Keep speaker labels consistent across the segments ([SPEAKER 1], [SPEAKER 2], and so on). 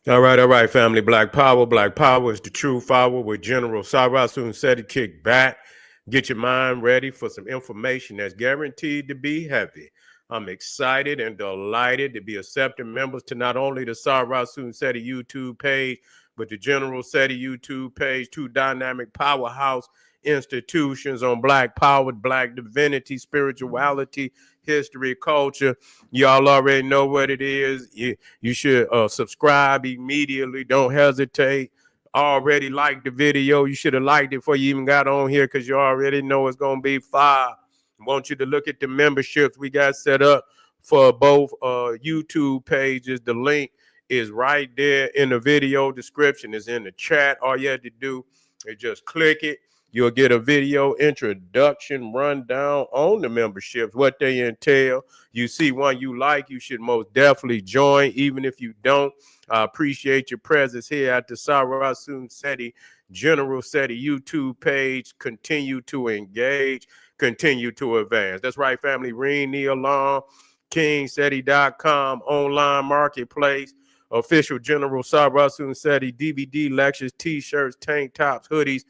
[SPEAKER 1] All right, family. Black Power. Black Power is the true power with General Sarasun said to kick back. Get your mind ready for some information that's guaranteed to be heavy. I'm excited and delighted to be accepting members to not only the Sarasun Seti YouTube page, but the General Seti YouTube page, two dynamic powerhouse institutions on Black Power, Black divinity, spirituality, history, culture. Y'all already know what it is. You should subscribe immediately. Don't hesitate. Already liked the video. You should have liked it before you even got on here because you already know it's going to be fire. I want you to look at the memberships we got set up for both YouTube pages. The link is right there in the video description. It's in the chat. All you have to do is just click it. You'll get a video introduction rundown on the memberships, what they entail. You see one you like, you should most definitely join. Even if you don't, I appreciate your presence here at the Sarasun Seti General Seti YouTube page. Continue to engage, continue to advance. That's right, family. Ring the alarm. KingSeti.com online marketplace. Official General Sarasun Seti DVD lectures, t-shirts, tank tops, hoodies,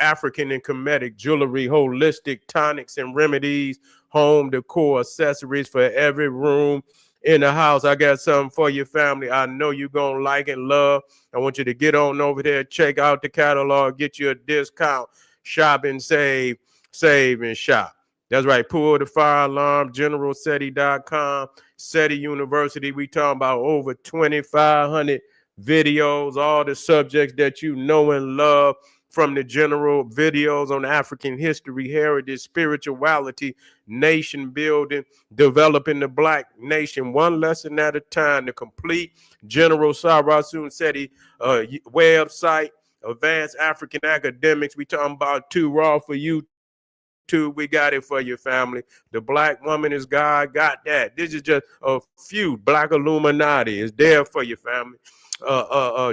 [SPEAKER 1] African and Kemetic jewelry, holistic tonics and remedies, home decor, accessories for every room in the house. I got something for your family. I know you're going to like and love. I want you to get on over there, check out the catalog, get you a discount, shop and save, save and shop. That's right. Pull the fire alarm, generalseti.com, SETI University. We talking about over 2,500 videos, all the subjects that you know and love, from the general videos on African history, heritage, spirituality, nation building, developing the Black nation one lesson at a time. The complete General Sarasun Seti website, advanced African academics. We talking about too raw for YouTube. We got it for your family. The Black woman is God. Got that. This is just a few. Black Illuminati is there for your family.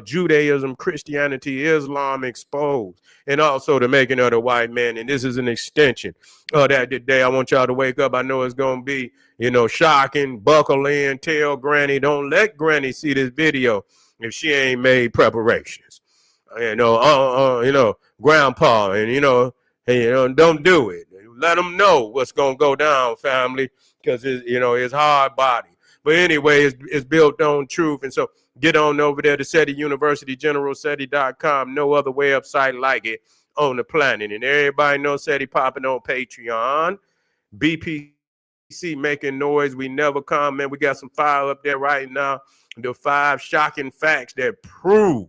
[SPEAKER 1] Judaism, Christianity, Islam exposed, and also the making of the white man. And this is an extension of that today. I want y'all to wake up. I know it's going to be, shocking. Buckle in, tell Granny, don't let Granny see this video if she ain't made preparations. Grandpa, and, don't do it. Let them know what's going to go down, family, because, it's hard body. But anyway, it's built on truth. And so get on over there to SETI University, generalseti.com. No other website like it on the planet. And everybody knows SETI popping on Patreon. BPC making noise. We never comment. We got some file up there right now. The 5 shocking facts that prove.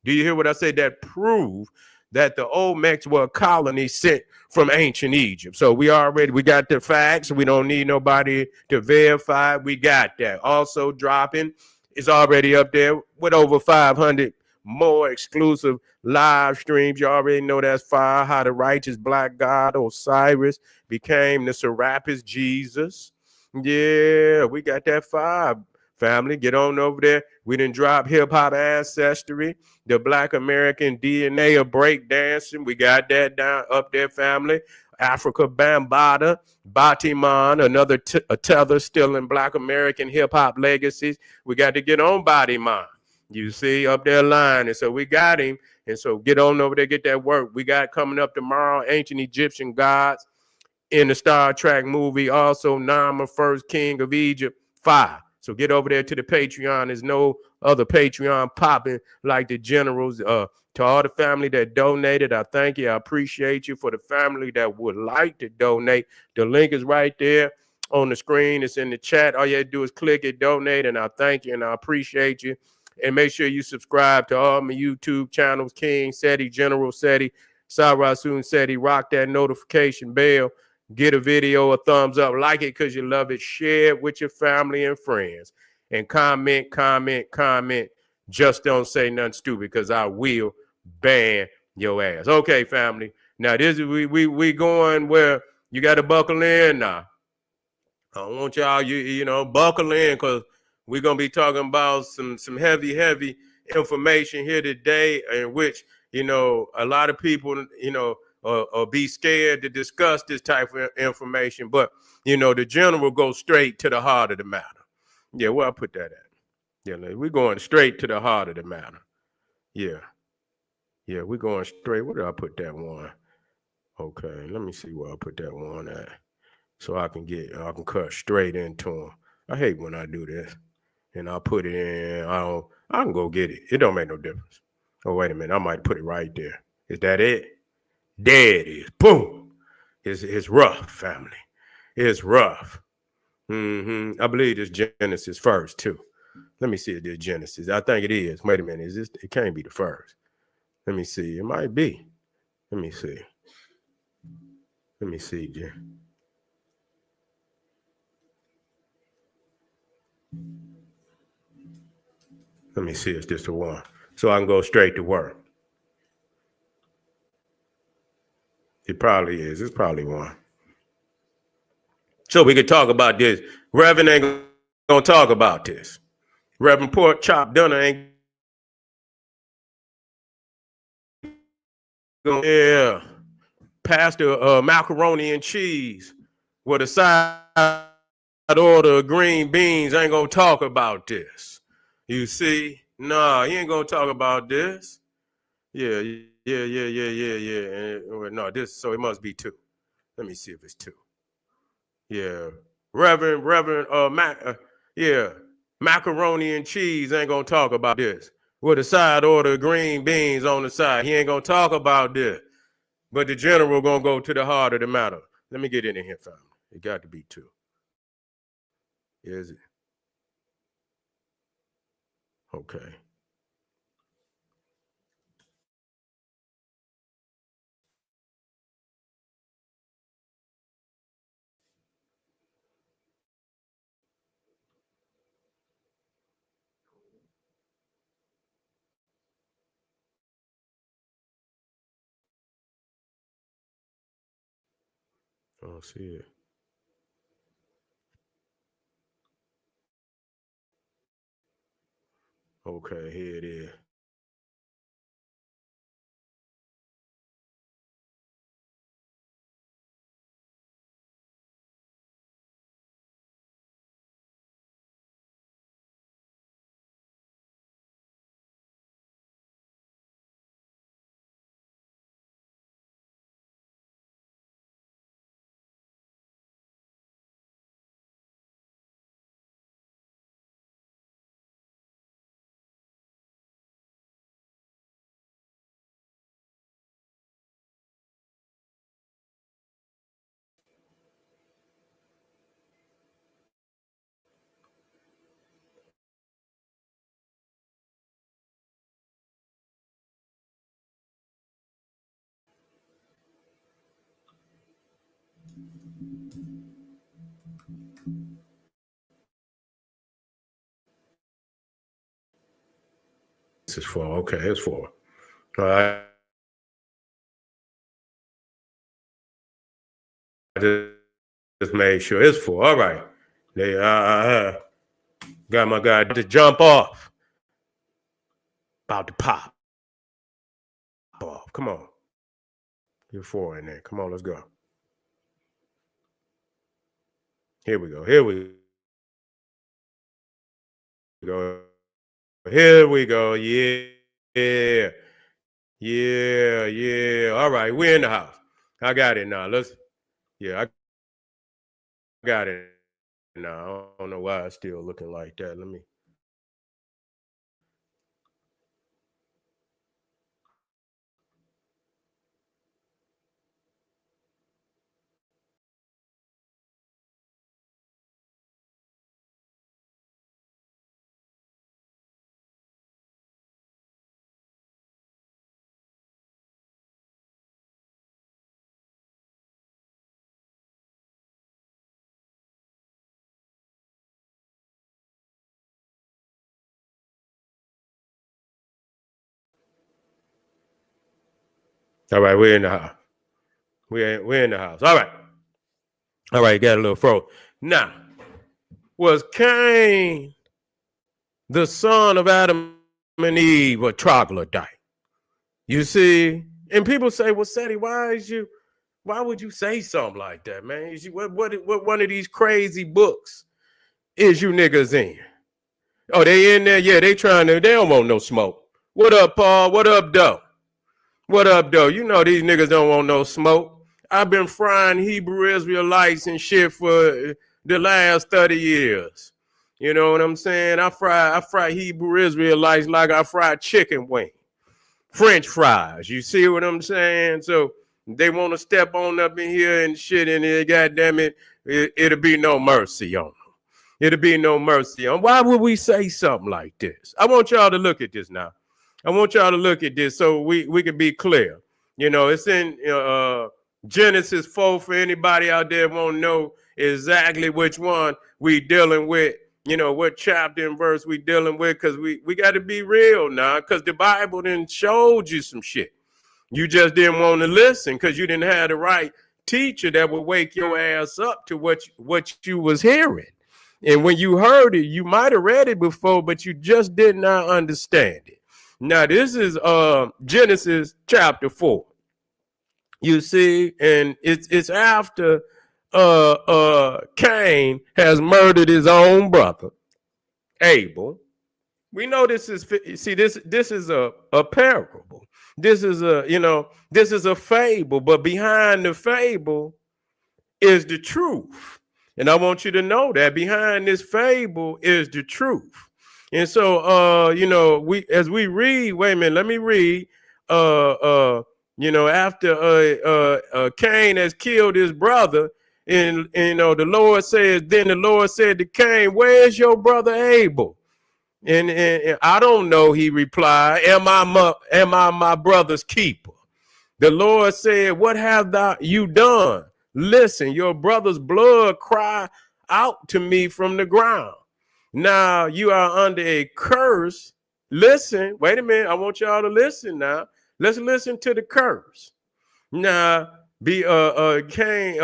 [SPEAKER 1] Do you hear what I said? That prove that the Olmecs were a colony sent from ancient Egypt. So we got the facts. We don't need nobody to verify. We got that. Also dropping is already up there with over 500 more exclusive live streams. You already know that's fire. How the righteous black god Osiris became the Serapis Jesus. Yeah, we got that fire. Family, get on over there. We didn't drop hip-hop ancestry, the Black American DNA of breakdancing. We got that down up there, family. Africa Bambaataa, Batiman, another a tether still in Black American hip-hop legacies. We got to get on Batiman. You see up there line. And so we got him. And so get on over there, get that work. We got coming up tomorrow, ancient Egyptian gods in the Star Trek movie. Also, Nama, first king of Egypt, 5. So get over there to the Patreon. There's no other Patreon popping like the generals. To all the family that donated, I thank you. I appreciate you. For the family that would like to donate, the link is right there on the screen. It's in the chat. All you have to do is click it, donate, and I thank you and I appreciate you. And make sure you subscribe to all my YouTube channels, King Seti, General Seti, Sarasun Seti. Rock that notification bell. Get a video a thumbs up, like it because you love it, share it with your family and friends, and comment. Just don't say nothing stupid because I will ban your ass. Okay, family. Now this is we going where you got to buckle in now. I want y'all buckle in because we're gonna be talking about some heavy information here today, in which a lot of people or be scared to discuss this type of information. But, the general goes straight to the heart of the matter. Yeah, where I put that at? Yeah, we're going straight to the heart of the matter. Yeah. Yeah, we're going straight. Where did I put that one? Okay, let me see where I put that one at. So I can cut straight into them. I hate when I do this. And I'll put it in. I can go get it. It don't make no difference. Oh, wait a minute. I might put it right there. Is that it? There it is. Boom. It's rough, family. It's rough. I believe this Genesis first, too. Let me see if this Genesis. I think it is. Wait a minute. Is this? It can't be the first. Let me see. It might be. Let me see. Let me see, Jen. Let me see. Is this the one? So I can go straight to work. It probably is. It's probably one. So we could talk about this. Reverend ain't gonna talk about this. Reverend Pork Chop Dunner ain't gonna. Yeah. Pastor Macaroni and Cheese with a side order of green beans ain't gonna talk about this. You see? Nah, he ain't gonna talk about this. Yeah. No, this, so it must be two. Let me see if it's two. Yeah. Reverend, yeah, macaroni and cheese ain't gonna talk about this. With a side order of green beans on the side. He ain't gonna talk about this. But the general gonna go to the heart of the matter. Let me get in here, family. It got to be two. Is it? Okay. I don't see it. Okay, here it is. This is four. Okay, it's four. All right. I just made sure it's four. All right. They got my guy to jump off. About to pop off. Come on. You're four in there. Come on, let's go. Here we go. Here we go. Here we go. Yeah. Yeah. Yeah. All right. We're in the house. I got it now. I got it now. I don't know why it's still looking like that. Let me. All right. We're in the house. We're in the house. All right. All right. Got a little fro. Now, was Cain the son of Adam and Eve a troglodyte? You see? And people say, well, Seti, why would you say something like that, man? What one of these crazy books is you niggas in? Oh, they in there? Yeah, they don't want no smoke. What up, Paul? What up, though? What up, though? You know these niggas don't want no smoke. I've been frying Hebrew Israelites and shit for the last 30 years. You know what I'm saying? I fry Hebrew Israelites like I fry chicken wing, French fries. You see what I'm saying? So they want to step on up in here and shit, and goddamn it'll be no mercy on them. It'll be no mercy on. Why would we say something like this? I want y'all to look at this now. I want y'all to look at this so we can be clear. You know, it's in Genesis 4 for anybody out there won't know exactly which one we dealing with, you know, what chapter and verse we dealing with, because we got to be real now, because the Bible then showed you some shit. You just didn't want to listen because you didn't have the right teacher that would wake your ass up to what you was hearing. And when you heard it, you might have read it before, but you just did not understand it. Now, this is Genesis chapter 4. You see, and it's after Cain has murdered his own brother, Abel. We know this is, see, this is a parable. This is a fable, but behind the fable is the truth. And I want you to know that behind this fable is the truth. And so, as we read, wait a minute, let me read, after Cain has killed his brother, and the Lord says, then the Lord said to Cain, where's your brother Abel? And I don't know, he replied, am I my brother's keeper? The Lord said, what have you done? Listen, your brother's blood cry out to me from the ground. Now you are under a curse. Listen, wait a minute. I want y'all to listen now. Let's listen to the curse. Now, Cain,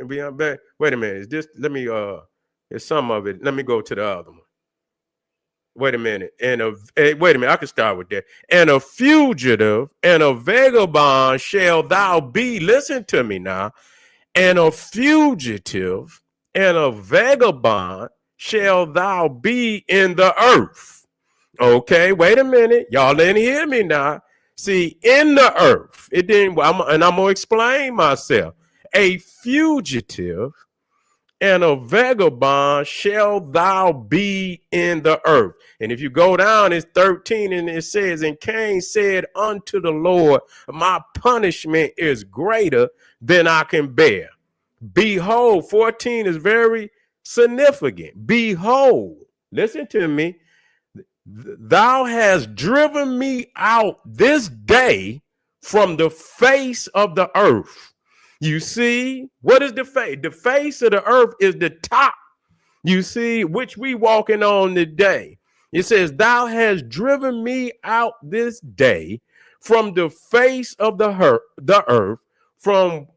[SPEAKER 1] wait a minute. Is this, it's some of it. Let me go to the other one. Wait a minute. Wait a minute. I can start with that. And a fugitive and a vagabond shall thou be. Listen to me now. And a fugitive and a vagabond shall thou be in the earth. Okay, wait a minute. Y'all didn't hear me now. See, in the earth, it didn't, and I'm going to explain myself. A fugitive and a vagabond shall thou be in the earth. And if you go down, it's 13, and it says, and Cain said unto the Lord, my punishment is greater than I can bear. Behold, 14 is very significant. Behold, listen to me. Thou hast driven me out this day from the face of the earth. You see, what is the face? The face of the earth is the top, you see, which we walking on today. It says, thou hast driven me out this day from the face of the earth, from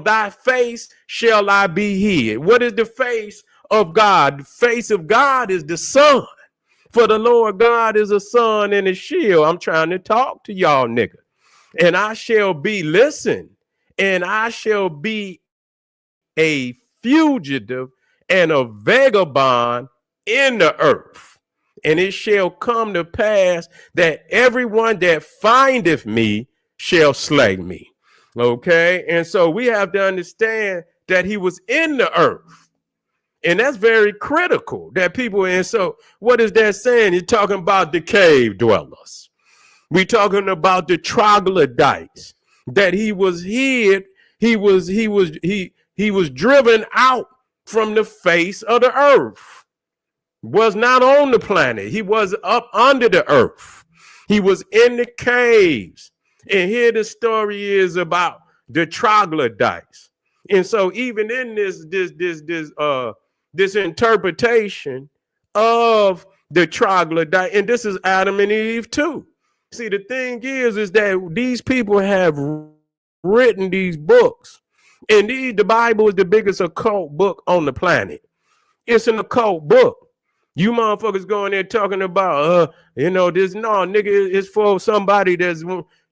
[SPEAKER 1] thy face shall I be hid. What is the face of God? The face of God is the sun. For the Lord God is a sun and a shield. I'm trying to talk to y'all, nigga. And I shall be, listen, and I shall be a fugitive and a vagabond in the earth. And it shall come to pass that everyone that findeth me shall slay me. Okay. And so we have to understand that he was in the earth. And that's very critical that people. And so what is that saying? You're talking about the cave dwellers. We're talking about the troglodytes, that he was hid. He was driven out from the face of the earth. Was not on the planet. He was up under the earth. He was in the caves. And here the story is about the troglodytes. And so even in this interpretation of the troglodyte, and this is Adam and Eve too. See, the thing is that these people have written these books, and the Bible is the biggest occult book on the planet. It's an occult book. You motherfuckers going there talking about, this, no, nigga, it's for somebody that's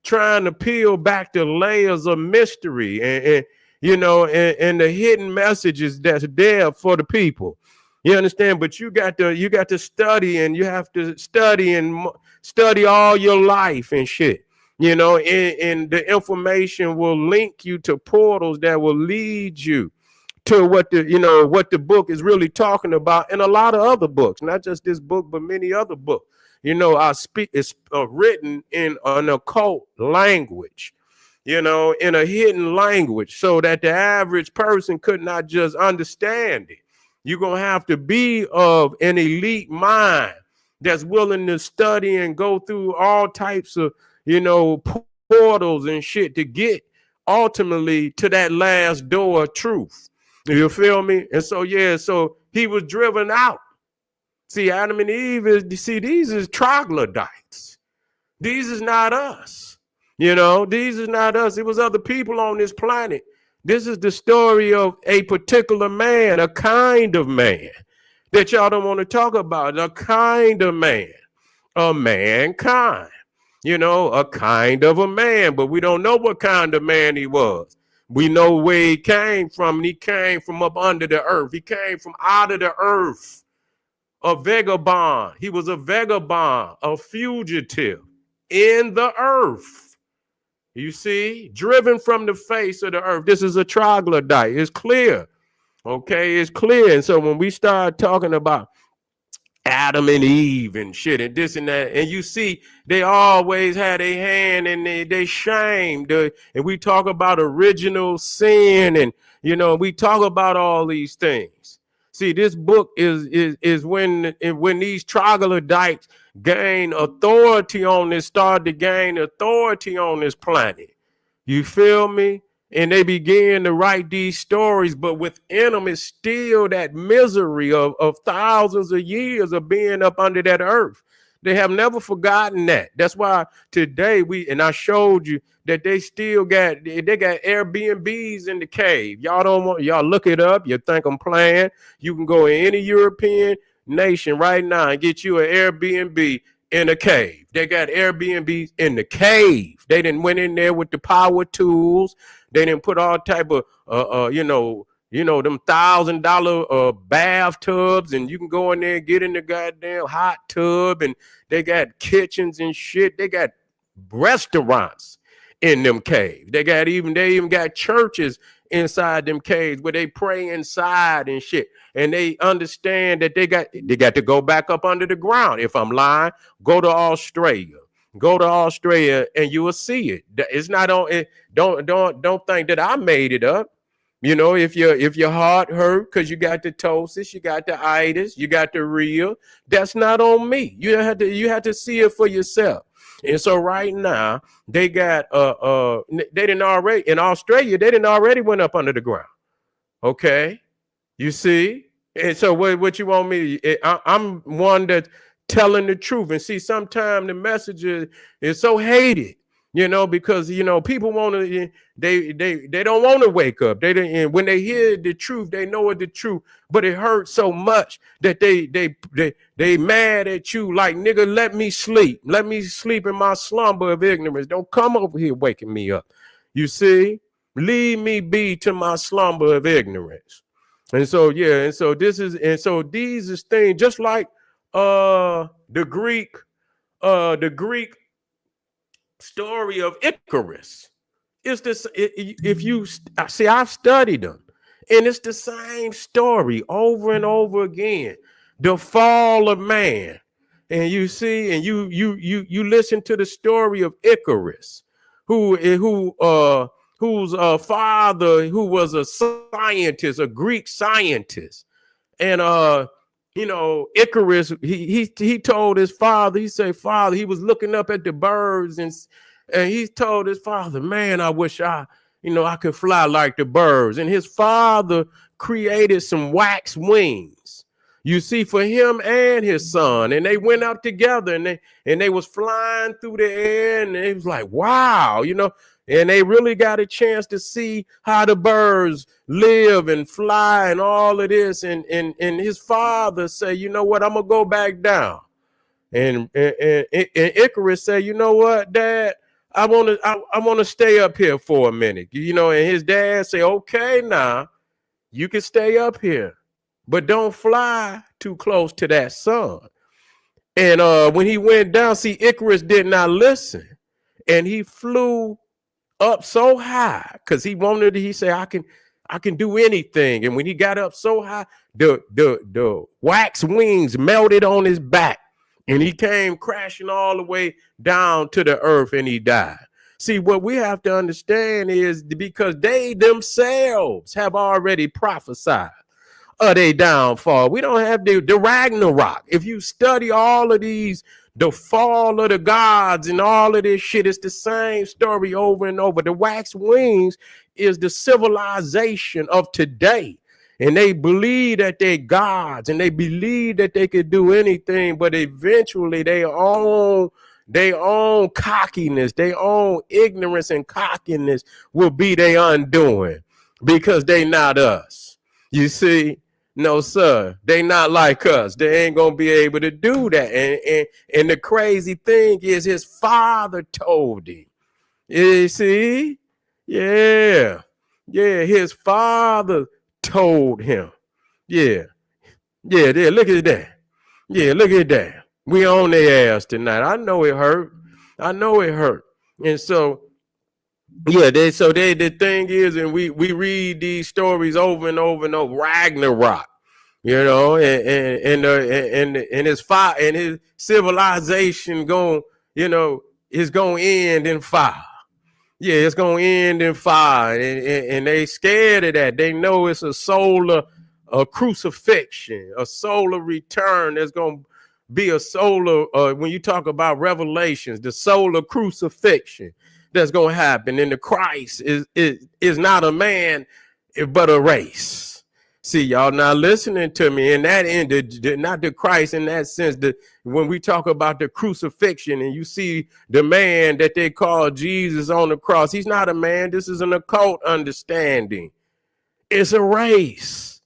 [SPEAKER 1] trying to peel back the layers of mystery and the hidden messages that's there for the people. You understand? But you got to study, and you have to study and study all your life and shit. You know, and the information will link you to portals that will lead you to what the book is really talking about, and a lot of other books, not just this book, but many other books. I speak it's written in an occult language, in a hidden language, so that the average person could not just understand it. You're gonna have to be of an elite mind that's willing to study and go through all types of portals and shit to get ultimately to that last door of truth. You feel me? And so, yeah, so he was driven out. See, Adam and Eve these is troglodytes. These is not us. These is not us. It was other people on this planet. This is the story of a particular man, a kind of man that y'all don't want to talk about. A kind of man, a mankind, a kind of a man, but we don't know what kind of man he was. We know where he came from, and he came from up under the earth. He came from out of the earth, a vagabond. He was a vagabond, a fugitive in the earth. You see, driven from the face of the earth. This is a troglodyte. It's clear. Okay, it's clear. And so when we start talking about Adam and Eve and shit and this and that, and you see they always had a hand, and they shamed, and we talk about original sin, and we talk about all these things. See, this book is when these troglodytes gain authority on this, start to gain authority on this planet. You feel me? And they begin to write these stories, but within them is still that misery of thousands of years of being up under that earth. They have never forgotten that. That's why today I showed you that they got Airbnbs in the cave. Y'all look it up. You think I'm playing? You can go in any European nation right now and get you an Airbnb in a cave. They got Airbnbs in the cave. They didn't went in there with the power tools. They didn't put all type of them $1,000 bathtubs, and you can go in there and get in the goddamn hot tub, and they got kitchens and shit. They got restaurants in them caves. They even got churches inside them caves where they pray inside and shit. And they understand that they got to go back up under the ground. If I'm lying, go to Australia. Go to Australia and you will see it. It's not on it. Don't think that I made it up. If your heart hurt because you got the ptosis, you got the itis, you got the real, that's not on me. You have to see it for yourself. And so right now they got they didn't already in Australia, they didn't already went up under the ground. Okay, you see. And so what you want me? I'm one that's telling the truth. And see, sometimes the message is so hated, because people want to, they don't want to wake up. They didn't, and when they hear the truth, they know it's the truth, but it hurts so much that they mad at you, like, nigga, let me sleep in my slumber of ignorance. Don't come over here waking me up. You see, leave me be to my slumber of ignorance. And so these is things just like the Greek story of Icarus. It's this. If you see, I've studied them, and it's the same story over and over again. The fall of man, and you see, and you listen to the story of Icarus, whose father, who was a scientist, a Greek scientist, and Icarus, he told his father, he said, father, he was looking up at the birds, and he told his father, man, I wish I could fly like the birds. And his father created some wax wings, you see, for him and his son, and they went up together, and they was flying through the air, and it was like, wow, and they really got a chance to see how the birds live and fly and all of this. And his father said, you know what, I'm gonna go back down. And Icarus said, you know what, Dad, I want to stay up here for a minute. And his dad said, okay, now you can stay up here. but don't fly too close to that sun. And when he went down, see, Icarus did not listen, and he flew up so high because he said, I can do anything. And when he got up so high, the wax wings melted on his back, and he came crashing all the way down to the earth, and he died. See, what we have to understand is because they themselves have already prophesied of their downfall. We don't have the Ragnarok. If you study all of these, the fall of the gods and all of this shit, it's the same story over and over. The wax wings is the civilization of today. And they believe that they're gods, and they believe that they could do anything, but eventually they own cockiness, their own ignorance and cockiness will be their undoing, because they not us. You see? No, sir, they not like us. They ain't gonna be able to do that. And the crazy thing is, his father told him. You see? Yeah. His father told him. Yeah. Look at that. Yeah, look at that. We on their ass tonight. I know it hurt. And so, yeah, the thing is, and we read these stories over and over and over. Ragnarok, and his fire and his civilization is going to end in fire. Yeah, it's going to end in fire, and they scared of that. They know it's a crucifixion, a solar return. There's going to be a solar, when you talk about Revelations, the solar crucifixion that's going to happen. And the Christ is not a man, but a race. See, y'all not listening to me. In that end, not the Christ in that sense. When we talk about the crucifixion and you see the man that they call Jesus on the cross, he's not a man. This is an occult understanding. It's a race.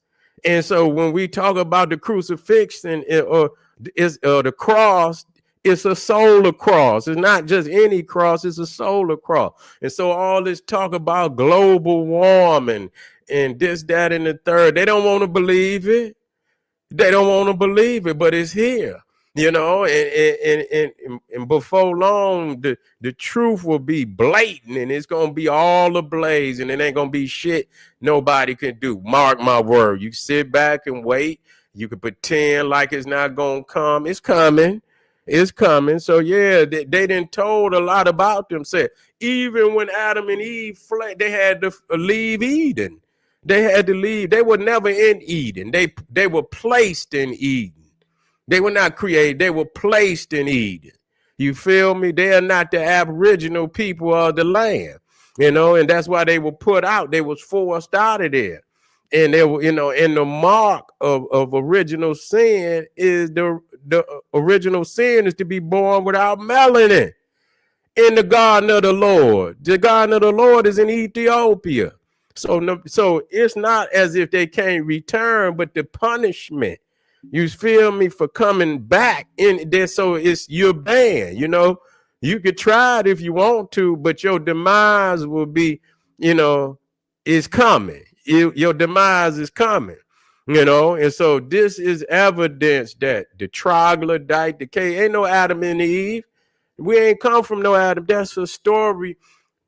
[SPEAKER 1] And so when we talk about the crucifixion or the cross, it's a solar cross. It's not just any cross. It's a solar cross. And so all this talk about global warming and this, that, and the third, they don't want to believe it. But it's here, and before long, the truth will be blatant, and it's going to be all ablaze, and it ain't going to be shit nobody can do. Mark my word. You sit back and wait. You can pretend like it's not going to come. It's coming. So yeah, they didn't told a lot about themselves. Even when Adam and Eve fled, they had to leave Eden. They had to leave. They were never in Eden. They were placed in Eden. They were not created. They were placed in Eden. You feel me? They are not the aboriginal people of the land, and that's why they were put out. They was forced out of there. And they were, and the mark of original sin is the original sin is to be born without melanin in the garden of the Lord. The garden of the Lord is in Ethiopia. So it's not as if they can't return, but the punishment, you feel me, for coming back in there. So you're banned, you could try it if you want to, but your demise will be, is coming. Your demise is coming, and so this is evidence that the Troglodyte, the Cain, ain't no Adam and Eve. We ain't come from no Adam. That's a story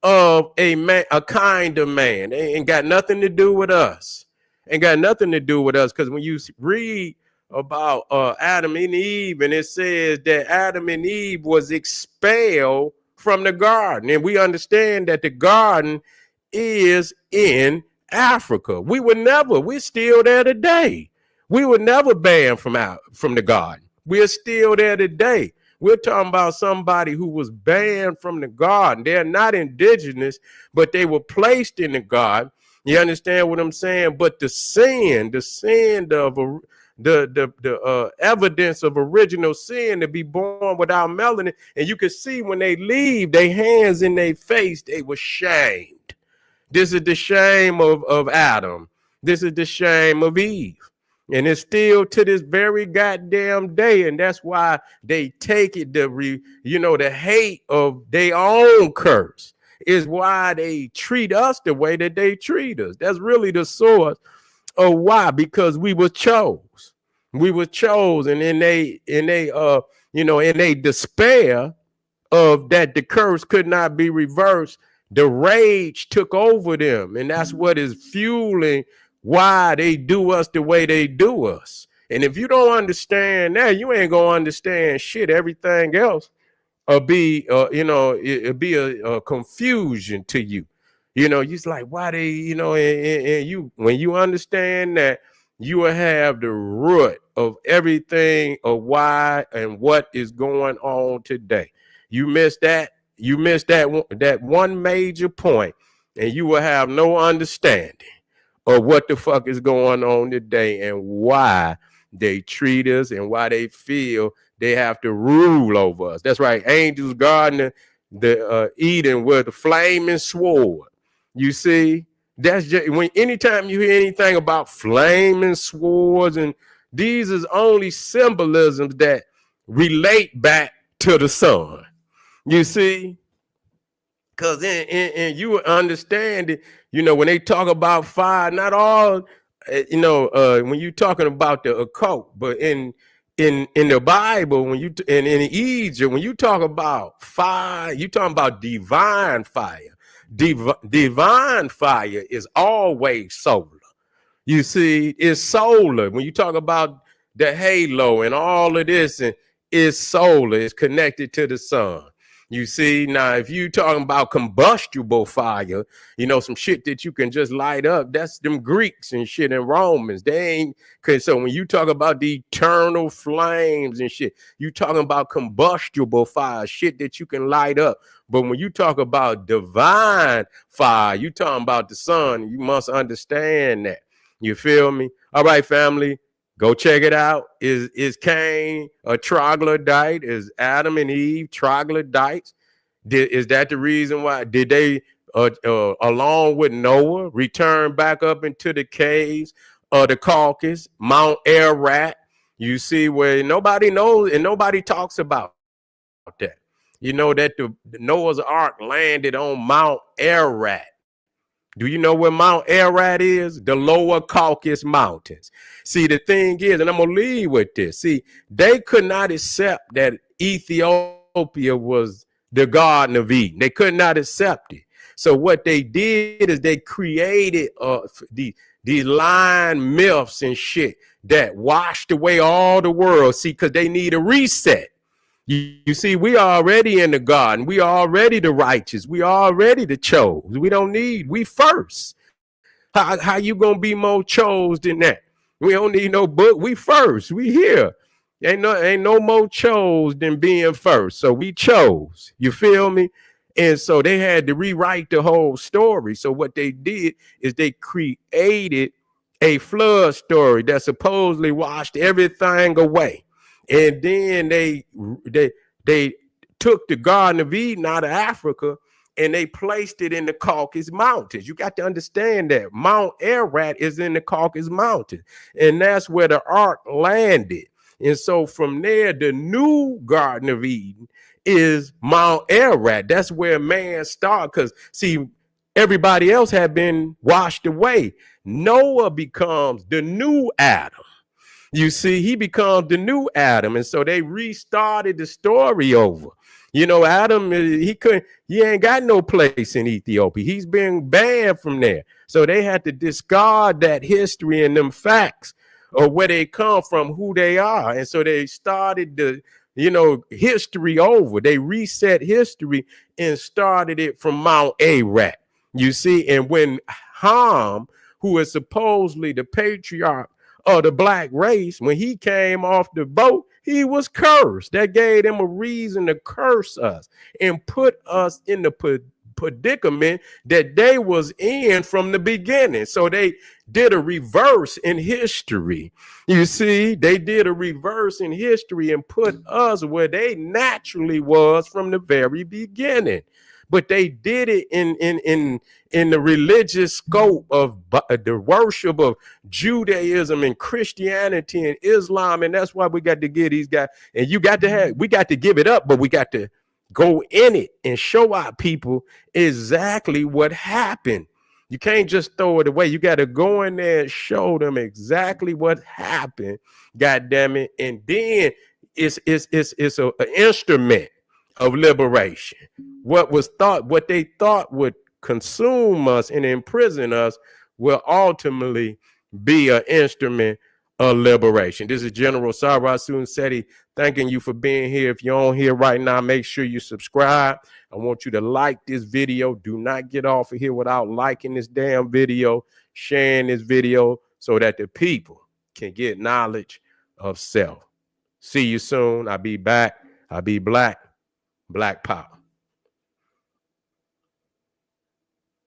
[SPEAKER 1] of a man, a kind of man. It ain't got nothing to do with us. Because when you read about Adam and Eve, and it says that Adam and Eve was expelled from the garden, and we understand that the garden is in Africa. We're still there today. We were never banned from the garden. We're still there today. We're talking about somebody who was banned from the garden. They're not indigenous, but they were placed in the garden. You understand what I'm saying? But the sin of the evidence of original sin, to be born without melanin, and you can see when they leave, their hands in their face, they were shamed. This is the shame of Adam. This is the shame of Eve. And it's still to this very goddamn day. And that's why they take it, the hate of their own curse is why they treat us the way that they treat us. That's really the source why? Because we were chose. We were chosen, and in they despair of that the curse could not be reversed, the rage took over them, and that's what is fueling why they do us the way they do us. And if you don't understand that, you ain't gonna understand shit. Everything else it'll be a confusion to you. You're just like, why they, and you, when you understand that, you will have the root of everything of why and what is going on today. You miss that one major point, and you will have no understanding of what the fuck is going on today and why they treat us and why they feel they have to rule over us. That's right. Angels guarding the Eden with a flaming sword. You see, that's just when anytime you hear anything about flaming swords, and these is only symbolisms that relate back to the sun. You see, because and you understand it, when they talk about fire, not all, when you're talking about the occult, but in the Bible, when you in Egypt, when you talk about fire, you talking about divine fire. Divine fire is always solar. You see, it's solar. When you talk about the halo and all of this, and it's solar, it's connected to the sun. You see, now if you talking about combustible fire, some shit that you can just light up, that's them Greeks and shit and Romans. They ain't, cause so when you talk about the eternal flames and shit, you talking about combustible fire, shit that you can light up. But when you talk about divine fire, you talking about the sun. You must understand that. You feel me? All right, family. Go check it out. Is Cain a troglodyte? Is Adam and Eve troglodytes? Is that the reason why? Did they, along with Noah, return back up into the caves of the Caucasus, Mount Ararat? You see, where nobody knows and nobody talks about that. That the Noah's Ark landed on Mount Ararat. Do you know where Mount Ararat is? The Lower Caucasus Mountains. See, the thing is, and I'm going to leave with this. See, they could not accept that Ethiopia was the Garden of Eden. They could not accept it. So what they did is they created these lying myths and shit that washed away all the world. See, because they need a reset. You see, we already in the garden. We already the righteous. We already the chose. We first. How you gonna be more chose than that? We don't need no book. We first. We here. Ain't no more chose than being first. So we chose. You feel me? And so they had to rewrite the whole story. So what they did is they created a flood story that supposedly washed everything away. And then they took the Garden of Eden out of Africa and they placed it in the Caucasus Mountains. You got to understand that Mount Ararat is in the Caucasus Mountains, and that's where the ark landed. And so from there, the new Garden of Eden is Mount Ararat. That's where man started. Because see, everybody else had been washed away. Noah becomes the new Adam. You see, he becomes the new Adam. And so they restarted the story over. Adam, he ain't got no place in Ethiopia. He's been banned from there. So they had to discard that history and them facts of where they come from, who they are. And so they started the, history over. They reset history and started it from Mount Ararat. You see, and when Ham, who is supposedly the patriarch of the black race, when he came off the boat, he was cursed. That gave them a reason to curse us and put us in the predicament that they was in from the beginning. So they did a reverse in history. You see, they did a reverse in history and put us where they naturally was from the very beginning. But they did it in the religious scope of the worship of Judaism and Christianity and Islam. And that's why we got to get these guys. And we got to give it up, but we got to go in it and show our people exactly what happened. You can't just throw it away. You got to go in there and show them exactly what happened. God damn it. And then it's an instrument of liberation. What they thought would consume us and imprison us will ultimately be an instrument of liberation. This is General Sarasun Seti thanking you for being here. If you're on here right now, make sure you subscribe. I want you to like this video. Do not get off of here without liking this damn video, sharing this video so that the people can get knowledge of self. See you soon. I'll be back. I'll be black. Black power.